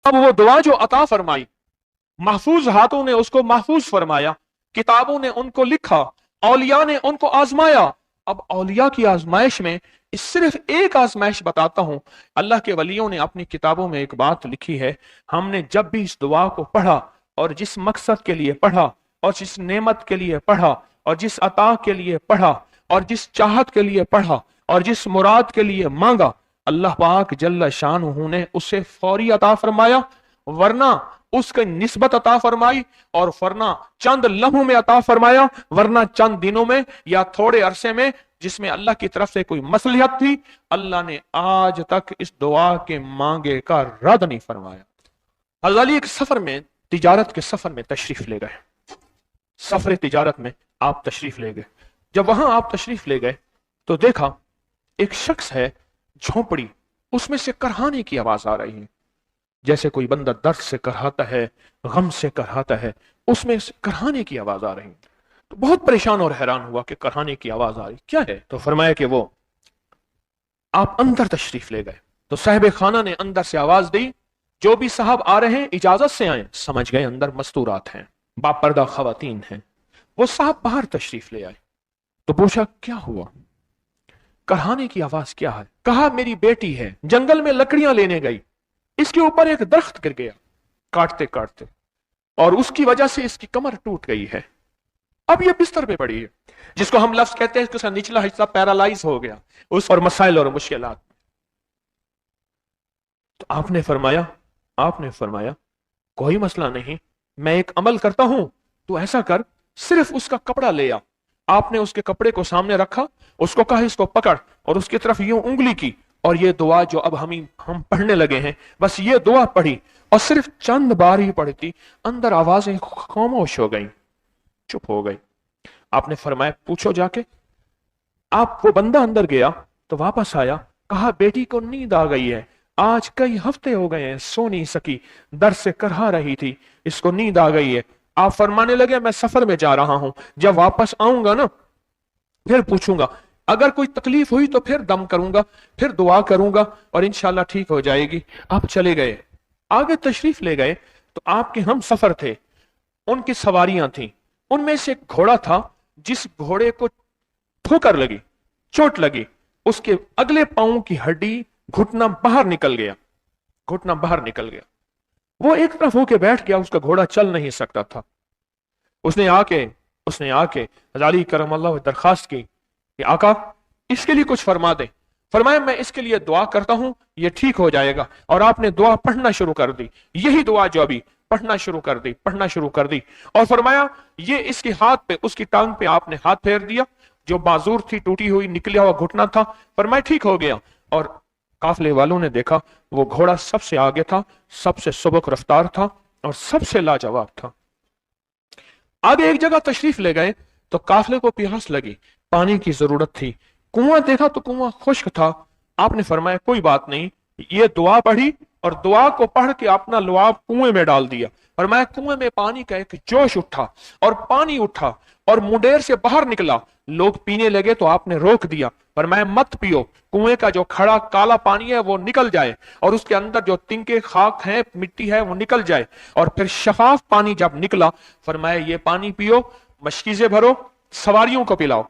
अब वो दुआ जो अता फरमाई, महफूज हाथों ने उसको महफूज फरमाया, किताबों ने उनको लिखा, औलिया ने उनको आजमाया। अब औलिया की आजमाइश में सिर्फ एक आजमाइश बताता हूं। अल्लाह के वलियों ने अपनी किताबों में एक बात लिखी है, हमने जब भी इस दुआ को पढ़ा और जिस मकसद के लिए पढ़ा और जिस नेमत के लिए पढ़ा और जिस अता के लिए पढ़ा और जिस चाहत के लिए पढ़ा और जिस मुराद के लिए मांगा, अल्लाह पाक जल्ल शानहू ने उसे फौरी अता फरमाया, वरना उसकी निस्बत अता फरमाई, और वरना चंद लम्हों में अता फरमाया, वरना चंद दिनों में या थोड़े अरसे में, जिसमें अल्लाह की तरफ से कोई मसलियत थी। अल्लाह ने आज तक इस दुआ के मांगे का रद्द नहीं फरमाया। हज़रत अली एक सफर में, तिजारत के सफर में तशरीफ ले गए। सफर तिजारत में आप तशरीफ ले गए। जब वहां आप तशरीफ ले गए तो देखा एक शख्स है, झोंपड़ी, उसमें से करहाने की आवाज आ रही है, जैसे कोई बंदा दर्द से करहाता है, गम से करहाता है, उसमें से करहाने की आवाज आ रही है। तो बहुत परेशान और हैरान हुआ कि करहाने की आवाज आ रही क्या है। तो फरमाया कि वो आप अंदर तशरीफ ले गए। तो साहिब खाना ने अंदर से आवाज दी, जो भी साहब आ रहे हैं इजाजत से आए। समझ गए अंदर मस्तूरात हैं, बापर्दा खवातीन हैं। वो साहब बाहर तशरीफ ले आए। तो पूछा क्या हुआ, करहाने की आवाज क्या है। कहा मेरी बेटी है, जंगल में लकड़ियां लेने गई, इसके ऊपर एक दरख्त गिर गया काटते काटते, और उसकी वजह से इसकी कमर टूट गई है। अब ये बिस्तर पे पड़ी है, जिसको हम लफ्ज कहते हैं उसका निचला हिस्सा पैरालाइज हो गया उस और मसाइल और मुश्किलात। तो आपने फरमाया कोई मसला नहीं, मैं एक अमल करता हूं, तू ऐसा कर, सिर्फ उसका कपड़ा ले आ। आपने उसके कपड़े को सामने रखा, उसको कहा इसको पकड़, और उसकी तरफ यूं उंगली की, और ये दुआ जो अब हम पढ़ने लगे हैं, बस ये दुआ पढ़ी, और सिर्फ चंद बार ही पढ़ी थी, अंदर आवाजें खामोश हो गई, चुप हो गई। आपने फरमाया पूछो जाके। आप वो बंदा अंदर गया तो वापस आया, कहा बेटी को नींद आ गई है, आज कई हफ्ते हो गए हैं सो नहीं सकी, दर्द से करहा रही थी, इसको नींद आ गई है। आप फरमाने लगे मैं सफर में जा रहा हूं, जब वापस आऊंगा ना फिर पूछूंगा, अगर कोई तकलीफ हुई तो फिर दम करूंगा, फिर दुआ करूंगा और इंशाल्लाह ठीक हो जाएगी। आप चले गए, आगे तशरीफ ले गए। तो आपके हम सफर थे, उनकी सवारियां थी, उनमें से एक घोड़ा था, जिस घोड़े को ठोकर लगी, चोट लगी, उसके अगले पांव की हड्डी घुटना बाहर निकल गया, घुटना बाहर निकल गया। वो एक तरफ होके बैठ गया, उसका घोड़ा चल नहीं सकता था। उसने आके हज़ारी करम अल्लाह दरखास्त की कि आका इसके लिए कुछ फरमा दे। फरमाया मैं इसके लिए दुआ करता हूं, ये ठीक हो जाएगा। और आपने दुआ पढ़ना शुरू कर दी, यही दुआ जो अभी पढ़ना शुरू कर दी। और फरमाया ये इसके हाथ पे, उसकी टांग पे आपने हाथ फेर दिया, जो बाजूर थी, टूटी हुई, निकला हुआ घुटना था। फरमाया ठीक हो गया। और काफले वालों ने देखा वो घोड़ा सबसे आगे था, सबसे सबक रफ्तार था और सबसे लाजवाब था। आगे एक जगह तशरीफ ले गए तो काफले को प्यास लगी, पानी की जरूरत थी। कुआं देखा तो कुआं खुश्क था। आपने फरमाया कोई बात नहीं, ये दुआ पढ़ी और दुआ को पढ़ के अपना लुआब कुएं में डाल दिया। फरमाया कुएं में पानी का एक जोश उठा और पानी उठा और मुंडेर से बाहर निकला। लोग पीने लगे तो आपने रोक दिया। फरमाया मत पियो, कुएं का जो खड़ा काला पानी है वो निकल जाए और उसके अंदर जो तिनके खाक है, मिट्टी है, वो निकल जाए। और फिर शफाफ पानी जब निकला, फरमाया ये पानी पियो, मशकीजे भरो, सवारियों को पिलाओ।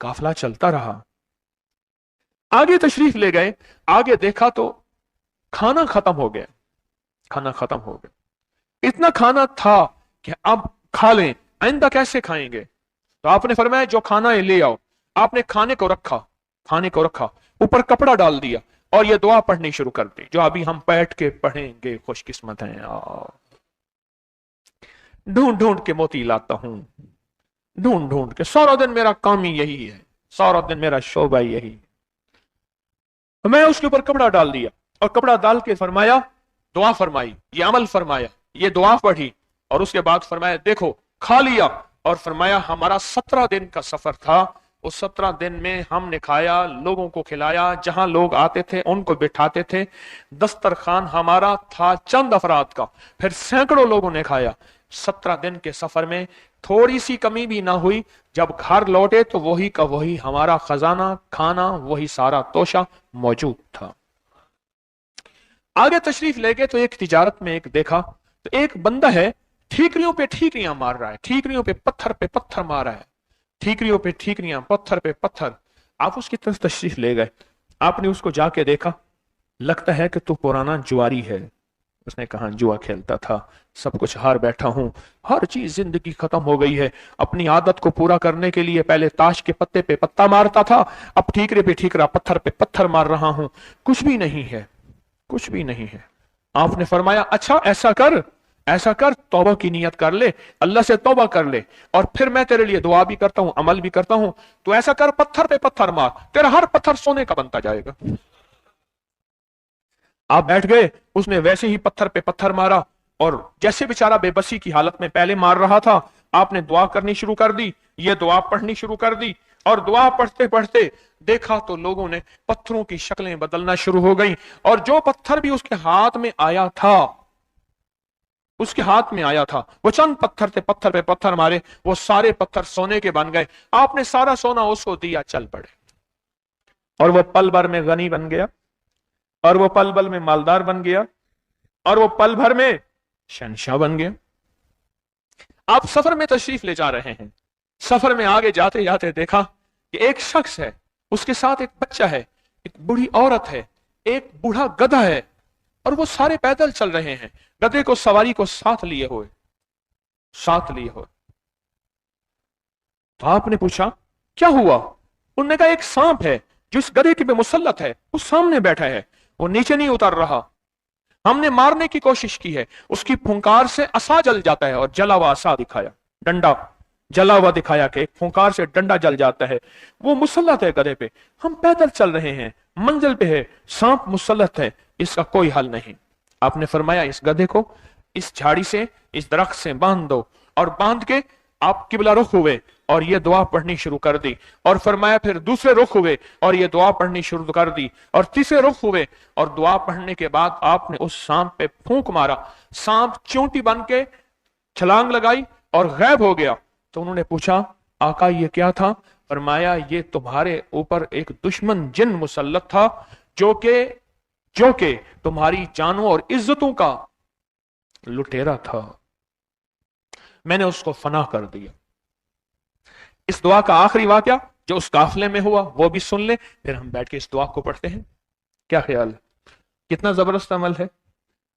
काफला चलता रहा, आगे तशरीफ ले गए। आगे देखा तो खाना खत्म हो गया। इतना खाना था कि अब खा लें, आइंदा कैसे खाएंगे। तो आपने फरमाया जो खाना है ले आओ। आपने खाने को रखा, ऊपर कपड़ा डाल दिया और ये दुआ पढ़नी शुरू कर दी, जो अभी हम बैठ के पढ़ेंगे। खुशकिस्मत हैं, ढूंढ ढूंढ के मोती लाता हूं, ढूंढ ढूंढ के, सारा दिन मेरा काम ही यही है, सारा दिन मेरा शोबा यही है। मैं उसके ऊपर कपड़ा डाल दिया और कपड़ा डाल के फरमाया दुआ फरमाई, ये अमल फरमाया, ये दुआ पढ़ी और उसके बाद फरमाया देखो खा लिया। और फरमाया हमारा 17 दिन का सफर था, उस 17 दिन में हमने खाया, लोगों को खिलाया, जहां लोग आते थे उनको बिठाते थे। दस्तरखान हमारा था चंद अफराद का, फिर सैकड़ों लोगों ने खाया। 17 दिन के सफर में थोड़ी सी कमी भी ना हुई। जब घर लौटे तो वही का वही हमारा खजाना, खाना, वही सारा तोशा मौजूद था। आगे तशरीफ ले गए तो एक तिजारत में एक देखा तो एक बंदा है, ठीकरियों पे ठीकरियां मार रहा है, ठीकरियों पे पत्थर मार रहा है, ठीकरियों पे ठीकरियां, पत्थर पे पत्थर। आप उसकी तरफ तशरीफ ले गए, आपने उसको जाके देखा, लगता है कि तू पुराना जुआरी है। उसने कहा जुआ खेलता था, सब कुछ हार बैठा हूं, हर चीज जिंदगी खत्म हो गई है। अपनी आदत को पूरा करने के लिए पहले ताश के पत्ते पे पत्ता मारता था, अब ठीकरे पे ठीकरा, पत्थर पे पत्थर मार रहा हूं, कुछ भी नहीं है, कुछ भी नहीं है। आपने फरमाया अच्छा ऐसा कर तौबा की नियत कर ले, अल्लाह से तौबा कर ले, और फिर मैं तेरे लिए दुआ भी करता हूं, अमल भी करता हूं। तो ऐसा कर, पत्थर पे पत्थर मार, तेरा हर पत्थर सोने का बनता जाएगा। आप बैठ गए, उसने वैसे ही पत्थर पे पत्थर मारा, और जैसे बेचारा बेबसी की हालत में पहले मार रहा था, आपने दुआ करनी शुरू कर दी, ये दुआ पढ़नी शुरू कर दी, और दुआ पढ़ते पढ़ते देखा तो लोगों ने पत्थरों की शक्लें बदलना शुरू हो गई, और जो पत्थर भी उसके हाथ में आया था, उसके हाथ में आया था, वो चंद पत्थर थे, पत्थर पे पत्थर मारे, वो सारे पत्थर सोने के बन गए। आपने सारा सोना उसको दिया, चल पड़े, और वो पल भर में गनी बन गया, और वो पल भर में मालदार बन गया, और वो पल भर में शहंशाह बन गया। आप सफर में तशरीफ ले जा रहे हैं, सफर में आगे जाते जाते देखा कि एक शख्स है, उसके साथ एक बच्चा है, एक बूढ़ी औरत है, एक बूढ़ा गधा है, और वो सारे पैदल चल रहे हैं, गधे को सवारी को साथ लिए हुए। तो आपने पूछा क्या हुआ? उन्होंने कहा एक सांप है जो इस गधे के पे मुसल्लत है, वो सामने बैठा है, वो नीचे नहीं उतर रहा, हमने मारने की कोशिश की है, उसकी फुंकार से असा जल जाता है, और जला हुआ असा दिखाया, डंडा जला हुआ दिखाया कि एक फुंकार से डंडा जल जाता है, वो मुसल्लत है गधे पे, हम पैदल चल रहे हैं, मंजिल पे है, सांप मुसल्लत है, इसका कोई हल नहीं। आपने फरमाया इस गधे को इस झाड़ी से, इस दरख्त से बांध दो, और बांध के आप किबला रुख हुए और ये दुआ पढ़नी शुरू कर दी, और फरमाया फिर दूसरे रुख हुए और ये दुआ पढ़नी शुरू कर दी, और तीसरे रुख हुए, और दुआ पढ़ने के बाद आपने उस सांप पे फूंक मारा, सांप चींटी बन के छलांग लगाई और गायब हो गया। तो उन्होंने पूछा आका ये क्या था? फरमाया ये तुम्हारे ऊपर एक दुश्मन जिन मुसल्लत था, जो के तुम्हारी जानों और इज्जतों का लुटेरा था, मैंने उसको फना कर दिया। इस दुआ का आखिरी वाकया जो उस काफिले में हुआ वो भी सुन ले, फिर हम बैठ के इस दुआ को पढ़ते हैं। क्या ख्याल है? कितना जबरदस्त अमल है।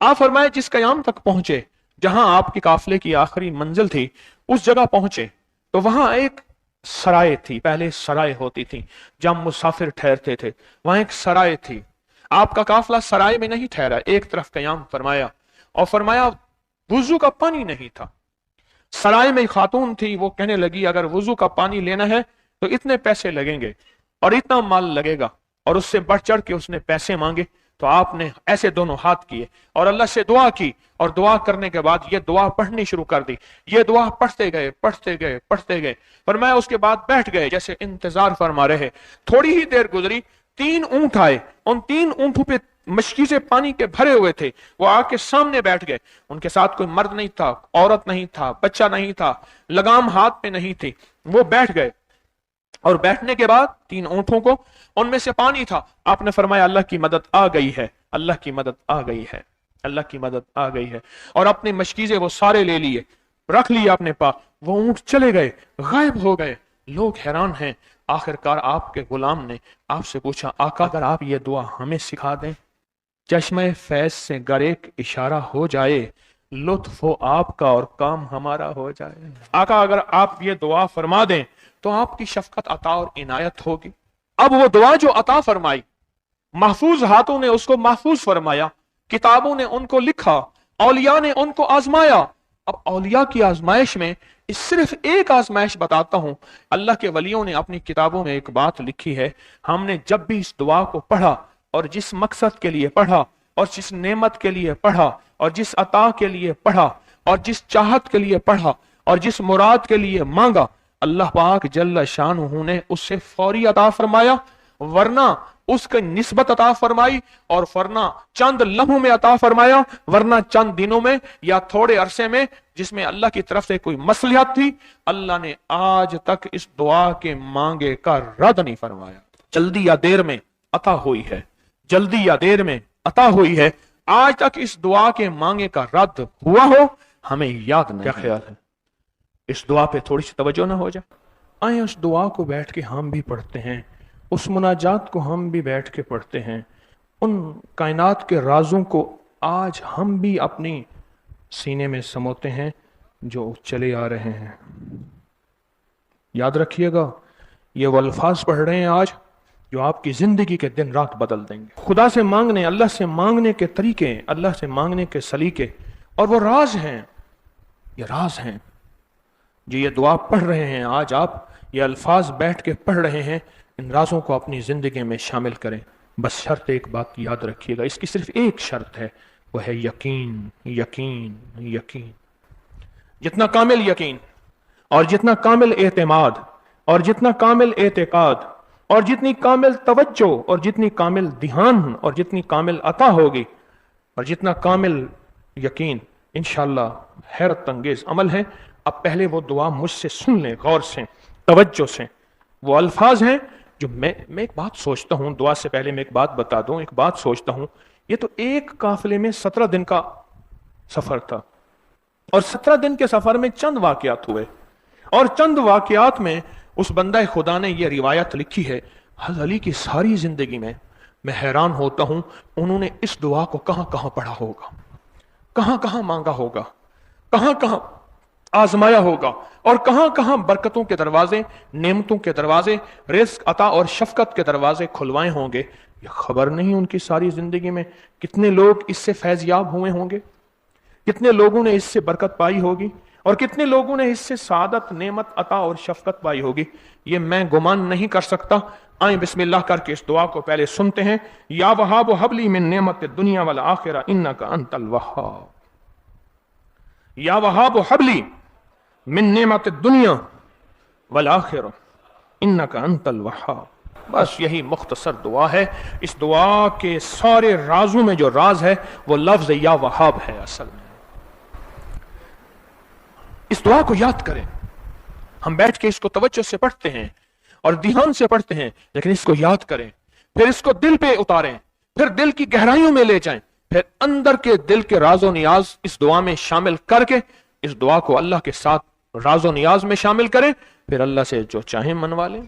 आप फरमाए जिस कयाम तक पहुंचे, जहां आपके काफिले की आखिरी मंजिल थी, उस जगह पहुंचे तो वहां एक सराय थी, पहले सराय होती थी जहां मुसाफिर ठहरते थे, वहां एक सराय थी। आपका काफिला सराय में नहीं ठहरा, एक तरफ कयाम फरमाया, और फरमाया वुजू का पानी नहीं था। सराय में खातून थी, वो कहने लगी अगर वुजू का पानी लेना है तो इतने पैसे लगेंगे और इतना माल लगेगा, और उससे बढ़ चढ़ के उसने पैसे मांगे। तो आपने ऐसे दोनों हाथ किए और अल्लाह से दुआ की, और दुआ करने के बाद ये दुआ पढ़नी शुरू कर दी। ये दुआ पढ़ते गए, पर मैं उसके बाद बैठ गए जैसे इंतजार फरमा रहे। थोड़ी ही देर गुजरी, 3 ऊंट आए, उन 3 ऊंटों पे मशकी से पानी के भरे हुए थे, वो आके सामने बैठ गए। उनके साथ कोई मर्द नहीं था, औरत नहीं था, बच्चा नहीं था, लगाम हाथ में नहीं थी, वो बैठ गए। और बैठने के बाद 3 ऊंटों को उनमें से पानी था। आपने फरमाया अल्लाह की मदद आ गई है, अल्लाह की मदद आ गई है, अल्लाह की मदद आ गई है। और अपने मशकीजे वो सारे ले लिए, रख लिए अपने पास। वो ऊंट चले गए, गायब हो गए। लोग हैरान हैं। आखिरकार आपके गुलाम ने आपसे पूछा आका अगर आप ये दुआ हमें सिखा दें, चश्मे फैज से गर एक इशारा हो जाए, लुत्फ हो आपका और काम हमारा हो जाए। आका अगर आप ये दुआ फरमा दें तो आपकी शफकत अता और इनायत होगी। अब वो दुआ जो अता फरमाई, महफूज हाथों ने उसको महफूज फरमाया, किताबों ने उनको लिखा, औलिया ने उनको आजमाया। अब औलिया की आजमाइश में सिर्फ एक आजमाइश बताता हूं। अल्लाह के वलियों ने अपनी किताबों में एक बात लिखी है, हमने जब भी इस दुआ को पढ़ा और जिस मकसद के लिए पढ़ा और जिस नेमत के लिए पढ़ा और जिस अता के लिए पढ़ा और जिस चाहत के लिए पढ़ा और जिस मुराद के लिए मांगा, अल्लाह पाक जल्ल शानुहु ने उससे फौरी अता फरमाया, वरना उसकी निस्बत अता फरमाई, और वरना चंद लम्हों में अता फरमाया, वरना चंद दिनों में या थोड़े अरसे में, जिसमें अल्लाह की तरफ से कोई मसलियत थी। अल्लाह ने आज तक इस दुआ के मांगे का रद्द नहीं फरमाया। जल्दी या देर में अता हुई है, जल्दी या देर में अता हुई है। आज तक इस दुआ के मांगे का रद्द हुआ हो, हमें याद नहीं। क्या ख्याल है, इस दुआ पे थोड़ी सी तवज्जो ना हो जाए? आए उस दुआ को बैठ के हम भी पढ़ते हैं, उस मुनाजात को हम भी बैठ के पढ़ते हैं, उन कायनात के राजों को आज हम भी अपनी सीने में समोते हैं जो चले आ रहे हैं। याद रखिएगा, ये वो अल्फाज पढ़ रहे हैं आज जो आपकी जिंदगी के दिन रात बदल देंगे। खुदा से मांगने, अल्लाह से मांगने के तरीके, अल्लाह से मांगने के सलीके, और वो राज हैं, ये राज हैं जो ये दुआ पढ़ रहे हैं आज आप, ये अल्फाज बैठ के पढ़ रहे हैं, इन राजों को अपनी जिंदगी में शामिल करें। बस शर्त एक बात याद रखिएगा, इसकी सिर्फ एक शर्त है, वो है यकीन, यकीन, यकीन। जितना कामिल यकीन और जितना कामिल एतमाद और जितना कामिल एतकाद और जितनी कामिल तवज्जो और जितनी कामिल ध्यान और जितनी कामिल अता होगी और जितना कामिल यकीन, इंशाअल्लाह हैरत अंगेज अमल है। अब पहले वो दुआ मुझसे सुन लें गौर से, तवज्जो से। वो अल्फाज हैं जो मैं एक बात सोचता हूं, दुआ से पहले मैं एक बात बता दूं, एक बात सोचता हूं, ये तो एक काफिले में 17 दिन का सफर था और 17 दिन के सफर में चंद वाकयात हुए और चंद वाकयात में उस बंदा खुदा ने ये रिवायत लिखी है। हज़रत अली की सारी जिंदगी में मैं हैरान होता हूं, उन्होंने इस दुआ को कहां कहां पढ़ा होगा, कहां कहां मांगा होगा, कहां कहां आजमाया होगा और कहां कहां बरकतों के दरवाजे, नेमतों के दरवाजे, रिस्क अता और शफकत के दरवाजे खुलवाए होंगे। ये खबर नहीं उनकी सारी जिंदगी में कितने लोग इससे फैज़याब हुए होंगे, कितने लोगों ने इससे बरकत पाई होगी और कितने लोगों ने इससे सादत, नेमत, अता और शफकत पाई होगी, ये मैं गुमान नहीं कर सकता। आए बिस्मिल्लाह करके इस दुआ को पहले सुनते हैं। या वहाब हबली मिन नेमत दुनिया वल आखिरा इन्नका अंतल वहाब। या वहाब हबली मिन नेमत दुनिया वल आखिरा इन्नका अंतल वहाब। बस यही मुख्तसर दुआ है। इस दुआ के सारे राजों में जो राज है वो लफ्ज या वहाब है। असल में इस दुआ को याद करें, हम बैठ के इसको तवज्जो से पढ़ते हैं और ध्यान से पढ़ते हैं, लेकिन इसको याद करें, फिर इसको दिल पे उतारें, फिर दिल की गहराइयों में ले जाएं, फिर अंदर के दिल के राजो नियाज इस दुआ में शामिल करके इस दुआ को अल्लाह के साथ राजो नियाज में शामिल करें, फिर अल्लाह से जो चाहे मनवा लें।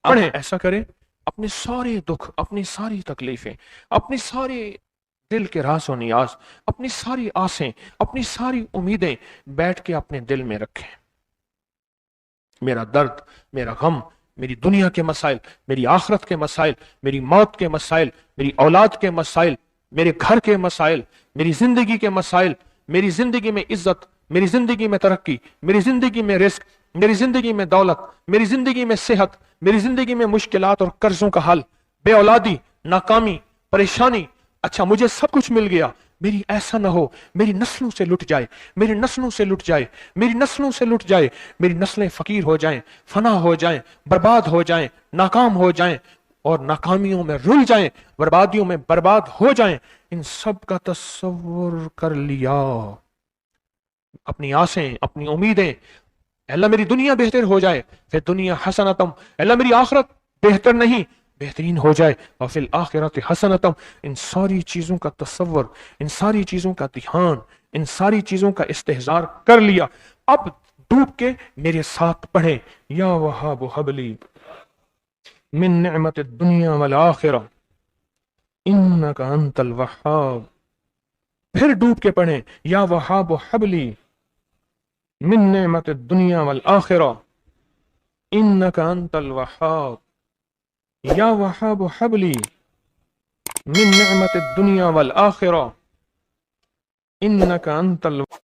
पढ़ें, ऐसा करें, अपने सारे दुख, अपनी सारी तकलीफें, अपनी सारे दिल के राज और नियाज, अपनी सारी आसें, अपनी सारी उम्मीदें बैठ के अपने दिल में रखें। मेरा दर्द, मेरा गम, मेरी दुनिया के मसाइल, मेरी आखिरत के मसाइल, मेरी मौत के मसाइल, मेरी औलाद के मसाइल, मेरे घर के मसाइल, मेरी जिंदगी के मसाइल, मेरी जिंदगी में इज्जत, मेरी जिंदगी में तरक्की, मेरी जिंदगी में रिस्क, मेरी जिंदगी में दौलत, मेरी जिंदगी में सेहत, मेरी जिंदगी में मुश्किलात और कर्जों का हल, बे औलादी, नाकामी, परेशानी। अच्छा, मुझे सब कुछ मिल गया, मेरी ऐसा ना हो मेरी नस्लों से लुट जाए, मेरी नस्लों से लुट जाए, मेरी नस्लों से लुट जाए, मेरी नस्लें फकीर हो जाएं, फना हो जाएं, बर्बाद हो जाएं, नाकाम हो जाएं और नाकामियों में रुल जाएं, बर्बादियों में बर्बाद हो जाएं। इन सब का तस्वुर कर लिया, अपनी आसें, अपनी उम्मीदें, अल्लाह मेरी दुनिया बेहतर हो जाए, फिर दुनिया हसनतम, अल्लाह मेरी आखिरत बेहतर नहीं बेहतरीन हो जाए, और फिर आखिरत हसनतम। इन सारी चीजों का तसव्वुर, इन सारी चीजों का ध्यान, इन सारी चीजों का इस्तेहजार कर लिया। अब डूब के मेरे साथ पढ़े, या वहाब हबली मिन निअमत दुनिया वल आखिरा इन्नका अंतल वहाब। फिर डूब के पढ़े, या वहाब हबली मिन निअमत दुनिया वल आखिरा इन्नका अंतल वहाब। या वहाब हबली मिन निअमत दुनिया वल आखिरा इन्नका अंतल